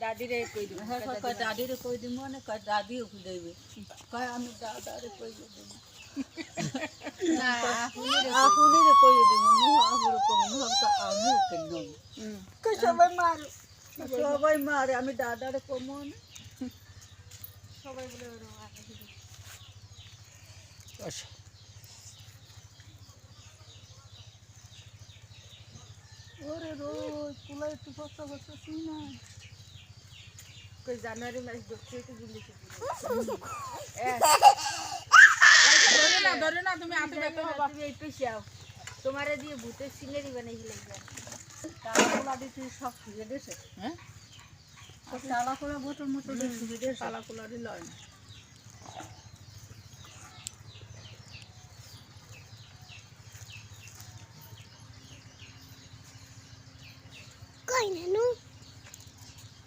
দাদিরে কই দিব হ্যাঁ কয় দাদিরে কই দিব মানে কয় দাদিও দেবে কয় আমি দাদারে কই দিব না আপুনিরে কই দিব নো আপুর কম নো আমি কেন কই সবাই মারে আমি দাদারে কম না সবাই বলে আচ্ছা ওরে রোজ কুলা একটু কষ্ট করতেছি না কই জানুয়ারি মাস ধরতে একটু গুলিছে ধরে না তুমি আতে ব্যথা হবে তুমি এই পেছাও তোমারে দিয়ে ভূতের সিনারি বানাই লাগবে তালা দিতে সব খুঁজে দিয়েছে হ্যাঁ তালা খোলা বোতল মতো দিয়ে খুঁজে দিয়েছে তালা খোলা দিল